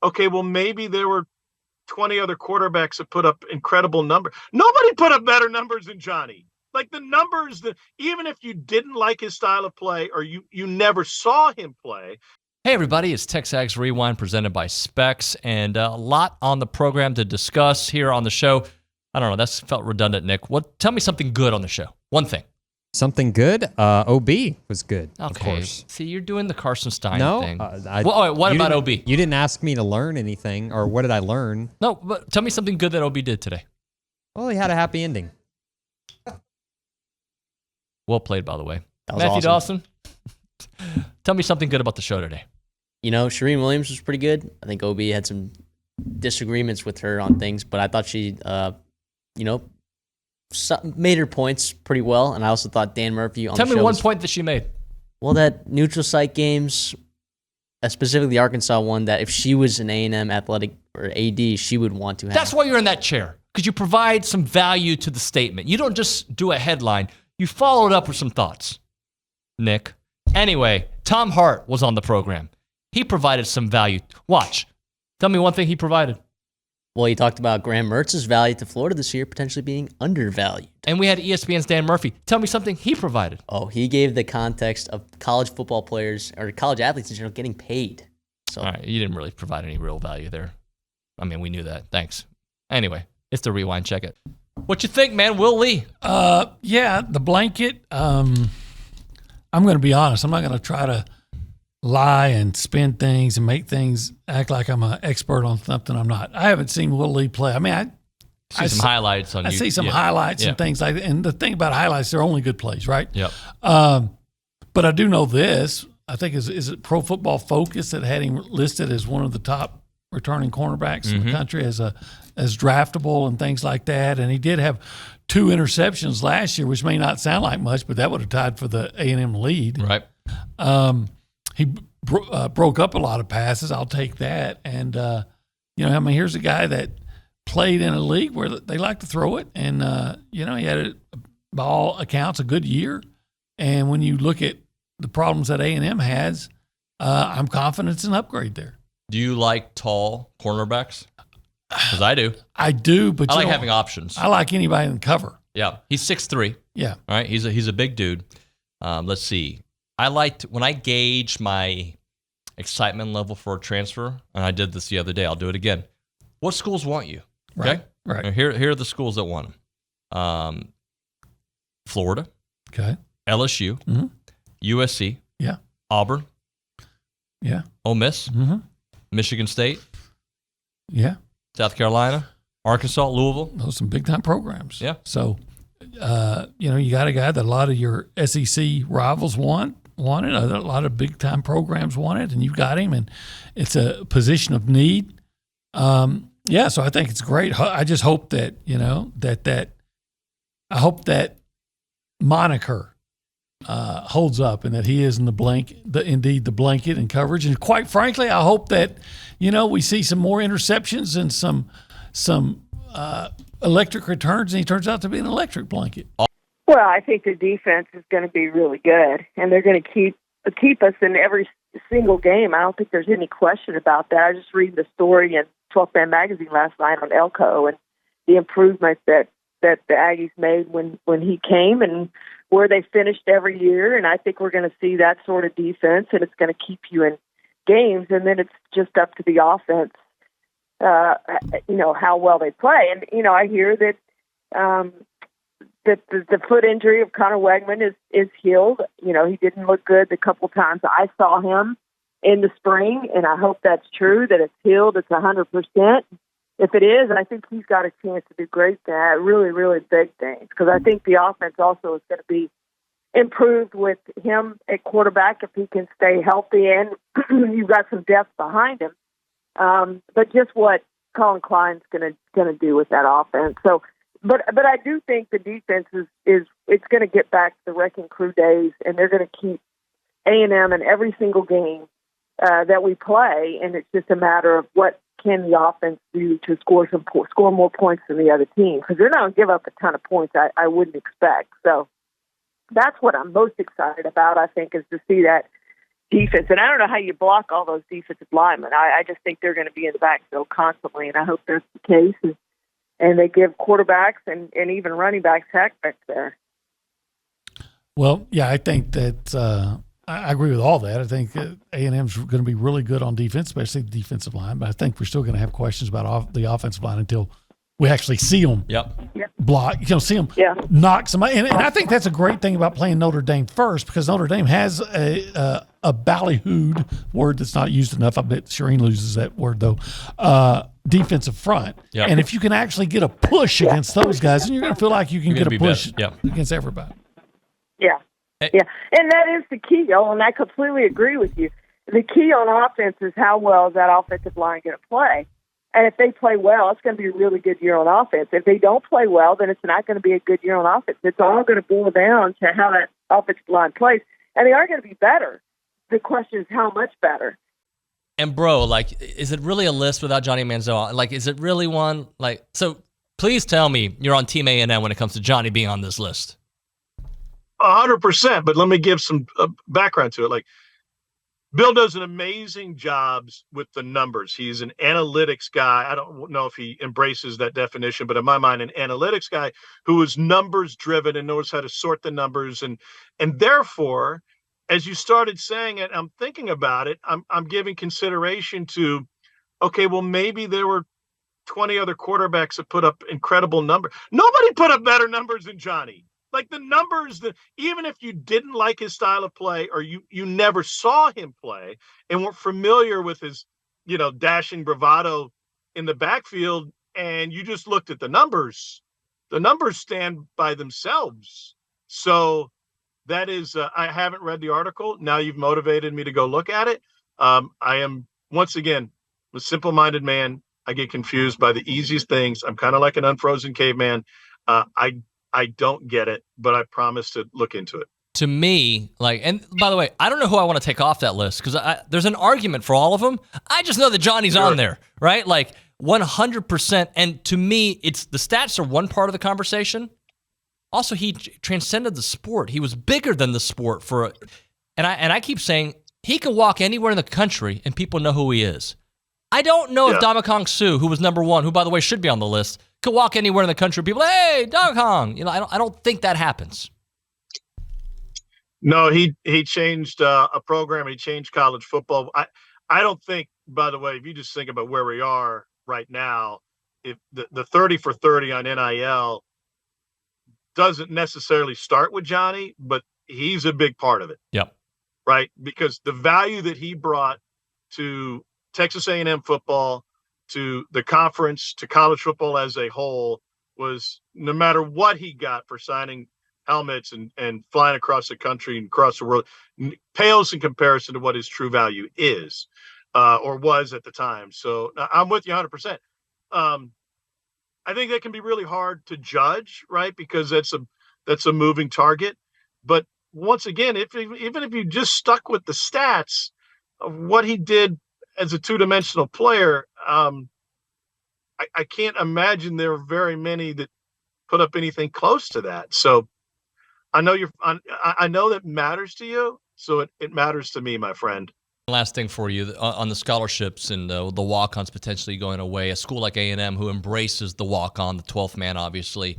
Okay, well, maybe there were 20 other quarterbacks that put up incredible numbers. Nobody put up better numbers than Johnny. Like the numbers that even if you didn't like his style of play or you never saw him play. Hey everybody, it's TexAgs Rewind presented by Specs, and a lot on the program to discuss here on the show. I don't know, that's felt redundant, Nick. Tell me something good on the show. One thing. Something good? OB was good, okay. Of course. See, you're doing the Carson Stein thing. What about OB? You didn't ask me to learn anything, or what did I learn? No, but tell me something good that OB did today. Well, he had a happy ending. Well played, by the way. That was Matthew awesome. Dawson, tell me something good about the show today. You know, Charean Williams was pretty good. I think OB had some disagreements with her on things, but I thought she, made her points pretty well. And I also thought Dan Murphy on the show. Tell me one point that she made. Well, that neutral site games, specifically the Arkansas one, that if she was an A&M athletic or AD, she would want to have. That's why you're in that chair, because you provide some value to the statement. You don't just do a headline. You follow it up with some thoughts, Nick. Anyway, Tom Hart was on the program. He provided some value. Watch. Tell me one thing he provided. Well, he talked about Graham Mertz's value to Florida this year potentially being undervalued. And we had ESPN's Dan Murphy. Tell me something he provided. Oh, he gave the context of college football players or college athletes in general getting paid. So, all right, you didn't really provide any real value there. I mean, we knew that. Thanks. Anyway, it's the Rewind. Check it. What you think, man? Will Lee? Yeah, the blanket. I'm going to be honest. I'm not going to try to lie and spin things and make things act like I'm an expert on something I'm not. I haven't seen Will Lee play. I mean, I see some highlights on YouTube. I see some highlights and things like that. And the thing about highlights, they're only good plays, right? Yep. But I do know this. I think is it Pro Football Focus that had him listed as one of the top returning cornerbacks in the country as draftable and things like that. And he did have 2 interceptions last year, which may not sound like much, but that would have tied for the A&M lead. Right. He broke up a lot of passes. I'll take that. And, here's a guy that played in a league where they like to throw it. And, he had, by all accounts, a good year. And when you look at the problems that A&M has, I'm confident it's an upgrade there. Do you like tall cornerbacks? Because I do. I do, but I like having options. I like anybody in cover. Yeah. He's 6'3". Yeah. All right. He's a big dude. Let's see. I liked when I gauge my excitement level for a transfer, and I did this the other day. I'll do it again. What schools want you? Okay? Right. Now, here are the schools that want them. Florida. Okay. LSU. Mm-hmm. USC. Yeah. Auburn. Yeah. Ole Miss. Mm-hmm. Michigan State. Yeah. South Carolina. Arkansas. Louisville. Those are some big-time programs. Yeah. So, you got a guy that a lot of your SEC rivals wanted. A lot of big-time programs wanted, and you got him, and it's a position of need. So I think it's great. I just hope that, I hope that moniker holds up and that he is in the blanket and coverage. And quite frankly, I hope that, we see some more interceptions and some electric returns, and he turns out to be an electric blanket. Well, I think the defense is going to be really good, and they're going to keep us in every single game. I don't think there's any question about that. I just read the story in 12th Man Magazine last night on Elko and the improvement that the Aggies made when he came and where they finished every year. And I think we're going to see that sort of defense, and it's going to keep you in games. And then it's just up to the offense, how well they play. And, I hear that the foot injury of Connor Wegman is healed. He didn't look good the couple times I saw him in the spring, and I hope that's true, that it's healed, it's 100%. If it is, I think he's got a chance to do great things, really, really big things, because I think the offense also is going to be improved with him at quarterback if he can stay healthy, and you've got some depth behind him. But just what Colin Klein's going to do with that offense. So, but I do think the defense is it's going to get back to the wrecking crew days, and they're going to keep A&M in every single game that we play, and it's just a matter of what can the offense do to score more points than the other team, because they're not going to give up a ton of points. I wouldn't expect. So that's what I'm most excited about. I think is to see that defense. And I don't know how you block all those defensive linemen. I just think they're going to be in the backfield constantly, and I hope that's the case. And they give quarterbacks and even running backs heck back there. Well, yeah, I think that I agree with all that. I think A&M's going to be really good on defense, especially the defensive line. But I think we're still going to have questions about the offensive line until we actually see them block. See them knock somebody. And I think that's a great thing about playing Notre Dame first, because Notre Dame has a ballyhooed word that's not used enough. I bet Charean loses that word though. Defensive front. Yep. And if you can actually get a push against those guys, then you're going to feel like you can get a push against everybody. Yeah. Yeah. And that is the key, and I completely agree with you. The key on offense is how well is that offensive line going to play. And if they play well, it's going to be a really good year on offense. If they don't play well, then it's not going to be a good year on offense. It's all going to boil down to how that offensive line plays. And they are going to be better. The question is how much better. And bro, like, is it really a list without Johnny Manziel? Like, is it really one? Like, so please tell me you're on Team A&M when it comes to Johnny being on this list. 100%. But let me give some background to it. Like, Bill does an amazing job with the numbers. He's an analytics guy. I don't know if he embraces that definition, but in my mind, an analytics guy who is numbers driven and knows how to sort the numbers. And therefore, as you started saying it, I'm thinking about it. I'm giving consideration to, okay, well, maybe there were 20 other quarterbacks that put up incredible numbers. Nobody put up better numbers than Johnny. Like the numbers that even if you didn't like his style of play or you never saw him play and weren't familiar with his, dashing bravado in the backfield, and you just looked at the numbers stand by themselves. So that is, I haven't read the article. Now you've motivated me to go look at it. I am, once again, a simple-minded man. I get confused by the easiest things. I'm kind of like an unfrozen caveman. I don't get it, but I promise to look into it. To me, and by the way, I don't know who I want to take off that list because there's an argument for all of them. I just know that Johnny's on there, right? Like 100%. And to me, it's the stats are one part of the conversation. Also, he transcended the sport. He was bigger than the sport and I keep saying he can walk anywhere in the country and people know who he is. I don't know if Ndamukong Suh, who was number one, who by the way should be on the list, could walk anywhere in the country. People, hey, Ndamukong. I don't think that happens. No, he changed a program. He changed college football. I don't think, by the way, if you just think about where we are right now, if the 30 for 30 on NIL doesn't necessarily start with Johnny, but he's a big part of it. Yep. Right? Because the value that he brought to Texas A&M football, to the conference, to college football as a whole, was no matter what he got for signing helmets and flying across the country and across the world, pales in comparison to what his true value is or was at the time. So I'm with you 100%. I think that can be really hard to judge, right? Because that's a moving target. But once again, even if you just stuck with the stats of what he did as a two-dimensional player, I can't imagine there are very many that put up anything close to that. So I know I know that matters to you. So it matters to me, my friend. Last thing for you on the scholarships and the walk-ons potentially going away. A school like A&M who embraces the walk-on, the 12th man, obviously,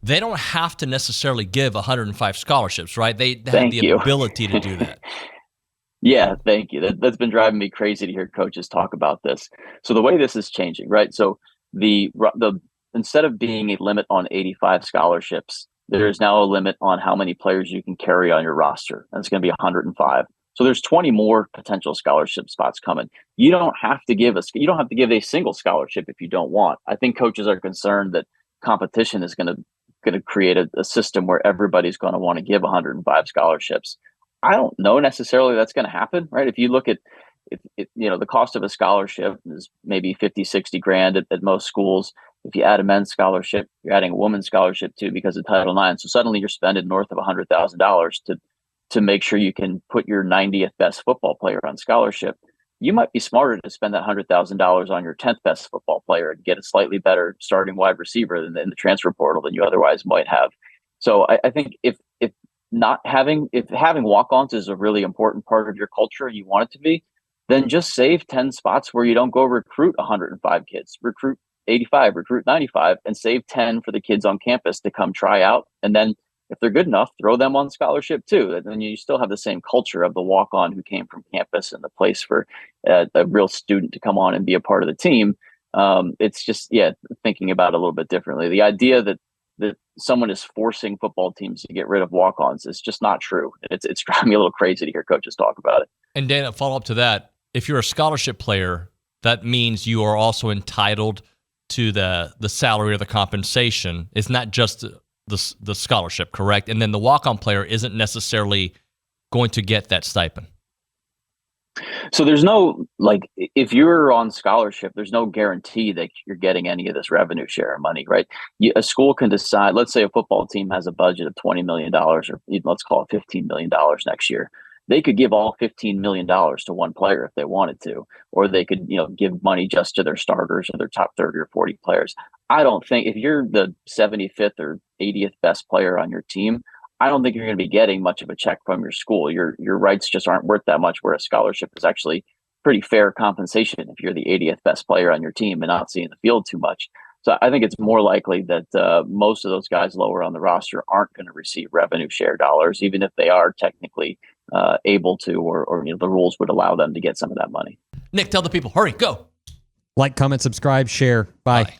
they don't have to necessarily give 105 scholarships, right? They have the ability to do that. Yeah, thank you. That's been driving me crazy to hear coaches talk about this. So the way this is changing, right? So the instead of being a limit on 85 scholarships, there is now a limit on how many players you can carry on your roster, and it's going to be 105. So there's 20 more potential scholarship spots coming. You don't have to give a single scholarship if you don't want. I think coaches are concerned that competition is going to create a system where everybody's going to want to give 105 scholarships. I don't know necessarily that's going to happen, right? If you look at, the cost of a scholarship is maybe 50, 60 grand at most schools. If you add a men's scholarship, you're adding a women's scholarship too because of Title IX. So suddenly you're spending north of $100,000 to make sure you can put your 90th best football player on scholarship. You might be smarter to spend that $100,000 on your 10th best football player and get a slightly better starting wide receiver in the transfer portal than you otherwise might have. So I think if not having walk-ons is a really important part of your culture and you want it to be, then just save 10 spots where you don't go recruit 105 kids, recruit 85, recruit 95, and save 10 for the kids on campus to come try out. And then if they're good enough, throw them on scholarship too. And then you still have the same culture of the walk-on who came from campus and the place for a real student to come on and be a part of the team. It's just, thinking about it a little bit differently. The idea that someone is forcing football teams to get rid of walk-ons is just not true. It's driving me a little crazy to hear coaches talk about it. And Dan, a follow-up to that, if you're a scholarship player, that means you are also entitled to the salary or the compensation. It's not just the scholarship, correct? And then the walk-on player isn't necessarily going to get that stipend. So there's no, if you're on scholarship, there's no guarantee that you're getting any of this revenue share money, right? A school can decide, let's say a football team has a budget of $20 million, or let's call it $15 million next year. They could give all $15 million to one player if they wanted to, or they could, give money just to their starters or their top 30 or 40 players. I don't think if you're the 75th or 80th best player on your team, I don't think you're going to be getting much of a check from your school. Your rights just aren't worth that much, where a scholarship is actually pretty fair compensation if you're the 80th best player on your team and not seeing the field too much. So I think it's more likely that most of those guys lower on the roster aren't going to receive revenue share dollars, even if they are technically able to, or the rules would allow them to get some of that money. Nick, tell the people, hurry, go. Like, comment, subscribe, share. Bye.